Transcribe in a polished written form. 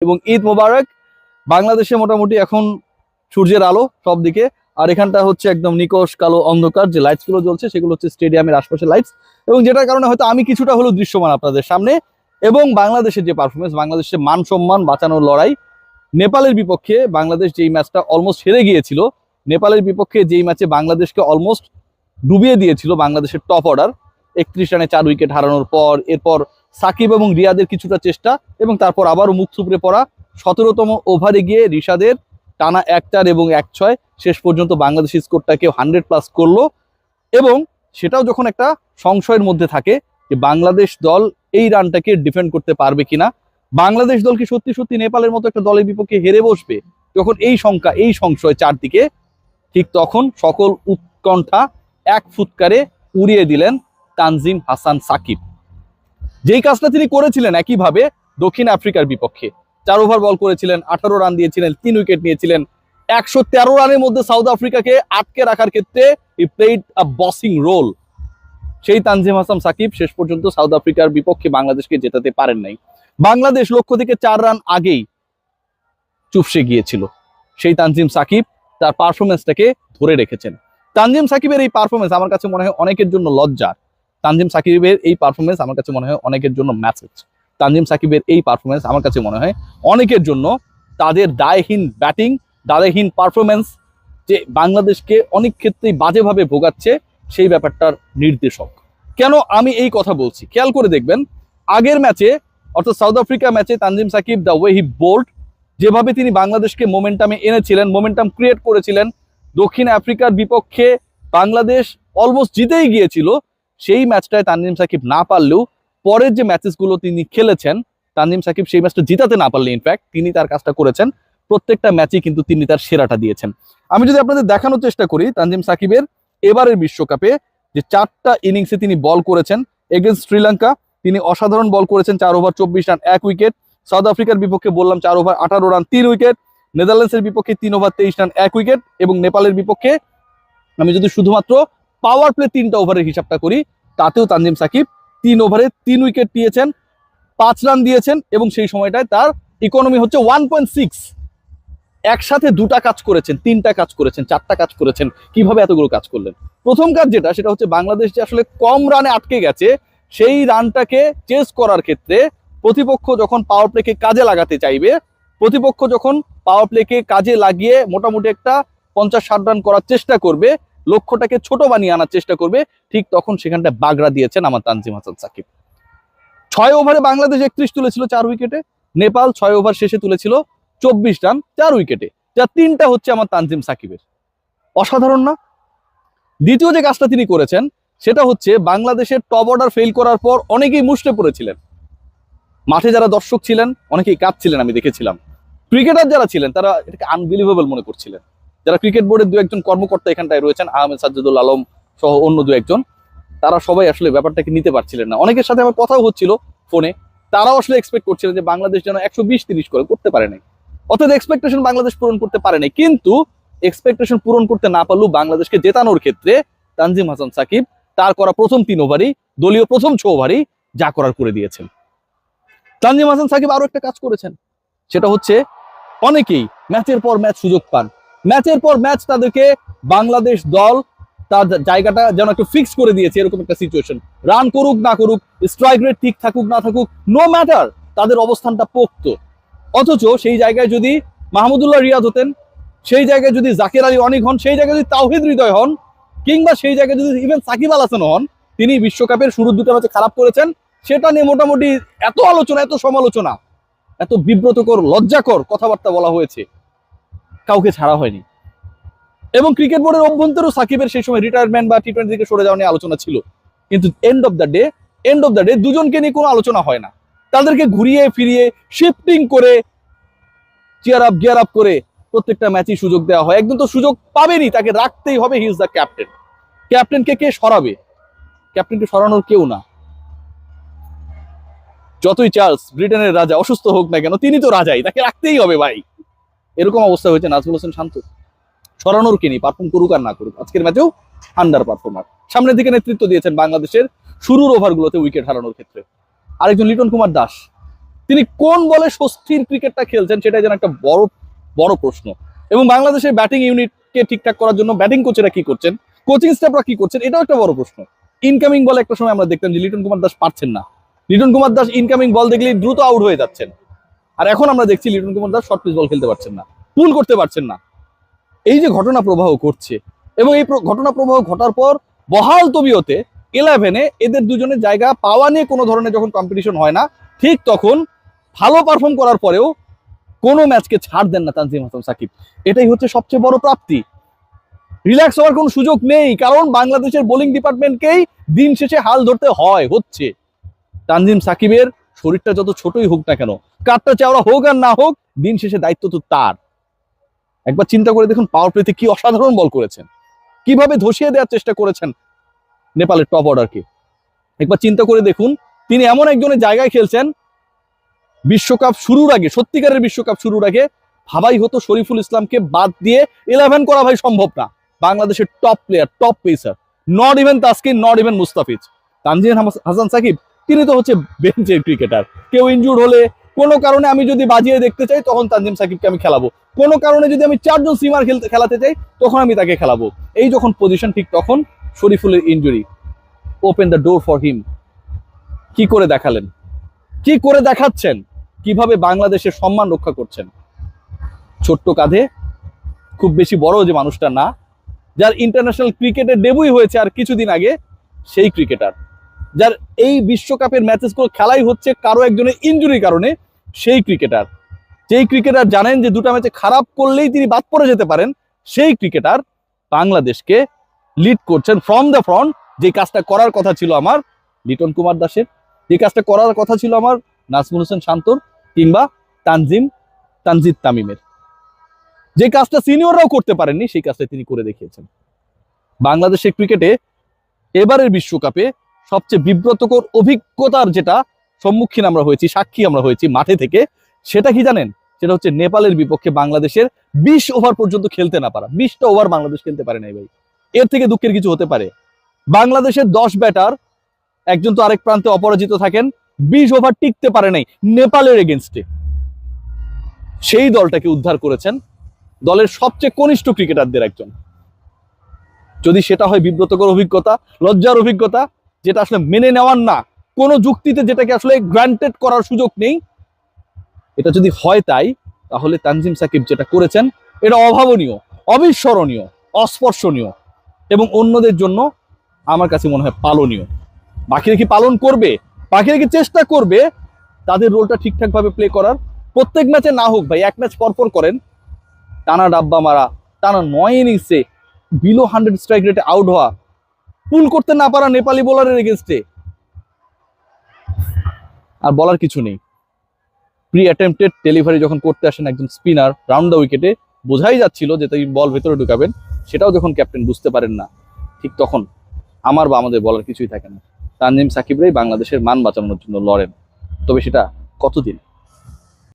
এবং ঈদ মোবারক। বাংলাদেশে মোটামুটি এখন সূর্যের আলো সব দিকে, আর এখানটা হচ্ছে একদম নিকশ কালো অন্ধকার। যে লাইটস গুলো জ্বলছে সেগুলো হচ্ছে স্টেডিয়ামের আশপাশে লাইটস, এবং যেটার কারণে হয়তো আমি কিছুটা হলেও দৃশ্যমান আপনাদের সামনে। এবং বাংলাদেশের যে পারফরমেন্স, বাংলাদেশের মান সম্মান বাঁচানোর লড়াই, নেপালের বিপক্ষে বাংলাদেশ যেই ম্যাচটা অলমোস্ট হেরে গিয়েছিল, নেপালের বিপক্ষে যেই ম্যাচে বাংলাদেশকে অলমোস্ট ডুবিয়ে দিয়েছিল বাংলাদেশের টপ অর্ডার, 31 রানে 4 উইকেট হারানোর পর, এরপর সাকিব এবং রিয়াদের কিছুটা চেষ্টা, এবং তারপর আবারও মুখ থুবড়ে পড়া 17তম ওভারে গিয়ে রিশাদের টানা 1-4 এবং 1-6 শেষ পর্যন্ত বাংলাদেশ স্কোরটাকে 100+ করলো। এবং সেটাও যখন একটা সংশয়ের মধ্যে থাকে যে বাংলাদেশ দল এই রানটাকে ডিফেন্ড করতে পারবে কিনা, বাংলাদেশ দল কি সত্যি সত্যি নেপালের মতো একটা দলের বিপক্ষে হেরে বসবে, যখন এই শঙ্কা এই সংশয় চারদিকে, ঠিক তখন সকল উৎকণ্ঠা এক ফুৎকারে উড়িয়ে দিলেন তানজিম হাসান সাকিব। যেই কাজটা তিনি করেছিলেন একইভাবে দক্ষিণ আফ্রিকার বিপক্ষে, 4 ওভার বল করেছিলেন, 18 রান দিয়েছিলেন, 3 উইকেট নিয়েছিলেন। 113 রানের মধ্যে সাউথ আফ্রিকাকে আটকে রাখার ক্ষেত্রে হি প্লেড আ বসিং রোল। সেই তানজিম হাসান সাকিব শেষ পর্যন্ত সাউথ আফ্রিকার বিপক্ষে বাংলাদেশকে জেতাতে পারেন নাই। বাংলাদেশ লক্ষ্য থেকে 4 রান আগেই চুপসে গিয়েছিল। সেই তানজিম সাকিব তার পারফরমেন্সটাকে ধরে রেখেছেন। তানজিম সাকিবের এই পারফরমেন্স আমার কাছে মনে হয় অনেকের জন্য লজ্জা। তানজিম সাকিবের এই পারফরমেন্স আমার কাছে মনে হয় অনেকের জন্য মেসেজ। তানজিম সাকিবের এই পারফরমেন্স আমার কাছে মনে হয় অনেকের জন্য তাদের দায়হীন ব্যাটিং, দায়হীন পারফরমেন্স যে বাংলাদেশকে অনেক ক্ষেত্রেই বাজেভাবে ভোগাচ্ছে, সেই ব্যাপারটার নির্দেশক। কেন আমি এই কথা বলছি খেয়াল করে দেখবেন, আগের ম্যাচে অর্থাৎ সাউথ আফ্রিকা ম্যাচে Tanzim Sakib the way he bowled, যেভাবে তিনি বাংলাদেশকে মোমেন্টামে এনেছিলেন, মোমেন্টাম ক্রিয়েট করেছিলেন, দক্ষিণ আফ্রিকার বিপক্ষে বাংলাদেশ অলমোস্ট জিতেই গিয়েছিল, সেই ম্যাচটায় তানজিম সাকিব না পারলেও পরের যে ম্যাচেসগুলো তিনি খেলেছেন, তানজিম সাকিব সেই ম্যাচটা জিতাতে না পারলে ইনফ্যাক্ট তিনি তার কাজটা করেছেন, প্রত্যেকটা ম্যাচে কিন্তু তিনি তার সেরাটা দিয়েছেন। আমি যদি আপনাদের দেখানোর চেষ্টা করি তানজিম সাকিবের এবারের বিশ্বকাপে যে 4টা ইনিংসে তিনি বল করেছেন এগেনস্ট শ্রীলঙ্কা, তিনি অসাধারণ বল করেছেন। 4 ওভার 24 রান 1 উইকেট। সাউথ আফ্রিকার বিপক্ষে বললাম 4 ওভার 18 রান 3 উইকেট। নেদারল্যান্ডসের বিপক্ষে 3 ওভার 23 রান 1 উইকেট। এবং নেপালের বিপক্ষে আমি যদি শুধুমাত্র পাওয়ার প্লে 3টা ওভারের হিসাবটা করি, তাতেও তানজিম সাকিব 3 ওভারে 3 উইকেট নিয়েছেন, 5 রান দিয়েছেন, এবং সেই সময়টায় তার ইকোনমি হচ্ছে 1.6। একসাথে 2টা কাজ করেছেন, 3টা কাজ করেছেন, 4টা কাজ করেছেন। কিভাবে এতগুলো কাজ করলেন? প্রথম কাজ যেটা, সেটা হচ্ছে বাংলাদেশ যে আসলে কম রানে আটকে গেছে, সেই রানটাকে চেস করার ক্ষেত্রে প্রতিপক্ষ যখন পাওয়ার প্লেকে কাজে লাগাতে চাইবে, প্রতিপক্ষ যখন পাওয়ার প্লেকে কাজে লাগিয়ে মোটামুটি একটা 50-60 রান করার চেষ্টা করবে, লক্ষ্যটাকে ছোট বানিয়ে আনার চেষ্টা করবে, ঠিক তখন সেখানটা বাগড়া দিয়েছেন আমার তানজিম হাসান সাকিব। 6 ওভারে বাংলাদেশ 31 তুলেছিল 4 উইকেটে, নেপাল 6 ওভার শেষে তুলেছিল 24 রান 4 উইকেটে, যা 3টা হচ্ছে আমার তানজিম সাকিবের। অসাধারণ না? দ্বিতীয় যে কাজটা তিনি করেছেন সেটা হচ্ছে বাংলাদেশের টপ অর্ডার ফেল করার পর অনেকেই মুষড়ে পড়েছিলেন, মাঠে যারা দর্শক ছিলেন অনেকেই কাঁদছিলেন, আমি দেখেছিলাম। ক্রিকেটার যারা ছিলেন তারা এটাকে আনবিলিভেবল মনে করছিলেন। যারা ক্রিকেট বোর্ডের 2-1 কর্মকর্তা এখানটায় রয়েছেন, আহমেদ সাজ্জাদুল আলম সহ অন্য 2-1, তারা সবাই আসলে ব্যাপারটাকে নিতে পারছিলেন না। অনেকের সাথে আমার কথাও হচ্ছিল ফোনে, তারাও আসলে এক্সপেক্ট করছিলেন যে বাংলাদেশ যেন 120-30 করতে পারে নাই। অর্থাৎ এক্সপেকটেশন বাংলাদেশ পূরণ করতে পারে নাই। কিন্তু এক্সপেকটেশন পূরণ করতে না পারলেও বাংলাদেশকে জেতানোর ক্ষেত্রে তানজিম হাসান সাকিব তার করা প্রথম 3 ওভারই, দলীয় প্রথম 6 ওভারই যা করার করে দিয়েছেন। তানজিম হাসান সাকিব আরো একটা কাজ করেছেন, সেটা হচ্ছে অনেকেই ম্যাচের পর ম্যাচ সুযোগ পান, ম্যাচের পর ম্যাচ তাদেরকে বাংলাদেশ দল তার জায়গাটা যেন একটু ফিক্স করে দিয়েছে, এরকম একটা সিচুয়েশন। রান করুক না করুক, স্ট্রাইক রেট ঠিক থাকুক না থাকুক, নো ম্যাটার, তাদের অবস্থানটা পোক্ত। অথচ সেই জায়গায় যদি মাহমুদুল্লাহ রিয়াদ হতেন, সেই জায়গায় যদি জাকির আলী অনিক হন, সেই জায়গায় যদি তাওহিদ হৃদয় হন, কিংবা সেই জায়গায় যদি ইভেন সাকিব আল হাসান হন, তিনি বিশ্বকাপের শুরুর 2টা ম্যাচে খারাপ করেছেন, সেটা নিয়ে মোটামুটি এত আলোচনা, এত সমালোচনা, এত বিব্রতকর লজ্জাকর কথাবার্তা বলা হয়েছে, কাউকে ছাড়া হয়নি। এবং ক্রিকেট বোর্ডের অভ্যন্তরেও সাকিবের সেই সময় রিটায়ারমেন্ট বা টি-20 থেকে সরে যাওয়া নিয়ে আলোচনা ছিল। কিন্তু এন্ড অফ দ্য ডে দুজনকে নিয়ে কোনো আলোচনা হয় না। তাদেরকে ঘুরিয়ে ফিরিয়ে শিফটিং করে চেয়ার আপ গিয়ার আপ করে প্রত্যেকটা ম্যাচই সুযোগ দেওয়া হয়। একদম তো সুযোগ পাবেনি, তাকে রাখতেই হবে, হি ইজ দ্য ক্যাপ্টেন। ক্যাপ্টেনকে কে সরাবে? ক্যাপ্টেনকে সরানোর কেউ না। যতই চার্লস ব্রিটেনের রাজা অসুস্থ হোক না কেন, তিনি তো রাজাই, তাকে রাখতেই হবে ভাই। এরকম অবস্থা হয়েছে নাজমুল হোসেন শান্ত। সরানোর কে নেই, পারফর্ম করুক আর না করুক, আজকের ম্যাচেও আন্ডার পারফর্মার। সামনের দিকে নেতৃত্ব দিয়েছেন বাংলাদেশের শুরুর ওভারগুলোতে উইকেট হারানোর ক্ষেত্রে। আরেকজন লিটন কুমার দাস, তিনি কোন বলে স্বস্তির ক্রিকেটটা খেলছেন সেটাই যেন একটা বড় বড় প্রশ্ন। এবং বাংলাদেশের ব্যাটিং ইউনিটকে ঠিকঠাক করার জন্য ব্যাটিং কোচেরা কি করছেন, কোচিং স্টাফরা কি করছেন, এটাও একটা বড় প্রশ্ন। ইনকামিং বলে একটা সময় আমরা দেখতাম যে লিটন কুমার দাস পারছেন না, লিটন কুমার দাস ইনকামিং বল দেখলেই দ্রুত আউট হয়ে যাচ্ছেন। আর এখন আমরা দেখছি Litton Kumar Das short pitch ball খেলতে পারছেন না, পুল করতে পারছেন না। এই যে ঘটনা প্রবাহ করছে, এবং এই ঘটনা প্রবাহ ঘটার পর বহাল তবিয়তে 11-এ এদের দুজনের জায়গা পাওয়া নিয়ে কোনো ধরনের যখন কম্পিটিশন হয় না, ঠিক তখন ভালো পারফর্ম করার পরেও কোনো ম্যাচকে ছাড় দেন না তানজিম হাসান সাকিব। এটাই হচ্ছে সবচেয়ে বড় প্রাপ্তি। রিল্যাক্স হওয়ার কোনো সুযোগ নেই, কারণ বাংলাদেশের বোলিং ডিপার্টমেন্টকেই দিন শেষে হাল ধরতে হচ্ছে। তানজিম সাকিবের শরীরটা যত ছোটই হোক না কেন, কাঠটা চাওড়া হোক আর না হোক, দিন শেষে দায়িত্ব তো তার। একবার চিন্তা করে দেখুন পাওয়ার প্লেতে কি অসাধারণ বল করেছেন, কিভাবে ধসিয়ে দেওয়ার চেষ্টা করেছেন নেপালের টপ অর্ডারকে। একবার চিন্তা করে দেখুন তিনি এমন একজনের জায়গায় খেলছেন, বিশ্বকাপ শুরুর আগে, সত্যিকারের বিশ্বকাপ শুরুর আগে ভাবাই হতো শরীফুল ইসলামকে বাদ দিয়ে 11 করা ভাই সম্ভব না। বাংলাদেশের top player, top pacer, not even Taskin, not even Mustafiz. Tanzim Hasan Sakib তিনি তো হচ্ছে বেঞ্চের ক্রিকেটার। কেউ ইনজুর্ড হলে কোনো কারণে আমি যদি বাজিয়ে দেখতে চাই তখন তানজিম সাকিবকে আমি খেলাবো, কোনো কারণে যদি আমি 4 জন সিমার খেলাতে চাই তখন আমি তাকে খেলাবো। এই যখন পজিশন, ঠিক তখন শরীফুলের injury, open the door for him. কি করে দেখালেন, কি করে দেখাচ্ছেন, কিভাবে বাংলাদেশের সম্মান রক্ষা করছেন। ছোট্ট কাঁধে, খুব বেশি বড় যে মানুষটা না, যার ইন্টারন্যাশনাল ক্রিকেটে ডেবুই হয়েছে আর কিছুদিন আগে, সেই ক্রিকেটার যার এই বিশ্বকাপের ম্যাচেসগুলো খেলাই হচ্ছে কারো একজনের ইনজুরির কারণে, সেই ক্রিকেটার, যেই ক্রিকেটার জানেন যে দুটো ম্যাচে খারাপ করলেই তিনি বাদ পড়ে যেতে পারেন, সেই ক্রিকেটার বাংলাদেশকে লিড করছেন ফ্রম দ্য ফ্রন্ট। যে কাজটা করার কথা ছিল আমার লিটন কুমার দাসের, যে কাজটা করার কথা ছিল আমার নাজমুল হোসেন শান্তর, কিংবা তানজিদ তামিমের, যে কাজটা সিনিয়ররাও করতে পারেননি, সেই কাজটা তিনি করে দেখিয়েছেন। বাংলাদেশের ক্রিকেটে এবারের বিশ্বকাপে সবচেয়ে বিব্রতকর অভিজ্ঞতার যেটা সম্মুখীন আমরা হয়েছি, সাক্ষী আমরা হয়েছি মাঠে থেকে, সেটা কি জানেন? সেটা হচ্ছে নেপালের বিপক্ষে বাংলাদেশের 20 ওভার পর্যন্ত খেলতে না পারা। 20টা ওভার বাংলাদেশ খেলতে পারে নাই ভাই। এর থেকে দুঃখের কিছু হতে পারে? বাংলাদেশের 10 ব্যাটার, একজন তো আরেক প্রান্তে অপরাজিত থাকেন, 20 ওভার টিকতে পারে নাই নেপালের এগেনস্টে। সেই দলটাকে উদ্ধার করেছেন দলের সবচেয়ে কনিষ্ঠ ক্রিকেটারদের একজন। যদি সেটা হয় বিব্রতকর অভিজ্ঞতা, লজ্জার অভিজ্ঞতা, যেটা আসলে মেনে নেওয়ার না, কোনো যুক্তিতে যেটাকে আসলে গ্রান্টেড করার সুযোগ নেই, এটা যদি হয় তাই, তাহলে তানজিম সাকিব যেটা করেছেন এটা অভাবনীয়, অবিস্মরণীয়, অস্পর্শনীয়, এবং অন্যদের জন্য আমার কাছে মনে হয় পালনীয়। বাকিরা কি পালন করবে? বাকিরা কি চেষ্টা করবে তাদের রোলটা ঠিকঠাক ভাবে প্লে করার? প্রত্যেক ম্যাচে না হোক ভাই, এক ম্যাচ পরপর করেন, টানা ডাব্বা মারা, টানা 9 ইনিংসে বিলো 100 স্ট্রাইক রেটে আউট হওয়া, পুল করতে না পারা নেপালি বোলারের এগেনস্টে, আর বলার কিছু নেই। প্রি অ্যাটেম্পটেড ডেলিভারি যখন করতে আসেন একজন স্পিনার রাউন্ড দ্য উইকেটে, বোঝাই যাচ্ছিল যে তিনি বল ভেতরে ঢুকাবেন, সেটাও যখন ক্যাপ্টেন বুঝতে পারেন না, ঠিক তখন আমার বা আমাদের বলার কিছুই থাকে না। তানজিম সাকিবরাই বাংলাদেশের মান বাঁচানোর জন্য লড়েন, তবে সেটা কতদিন?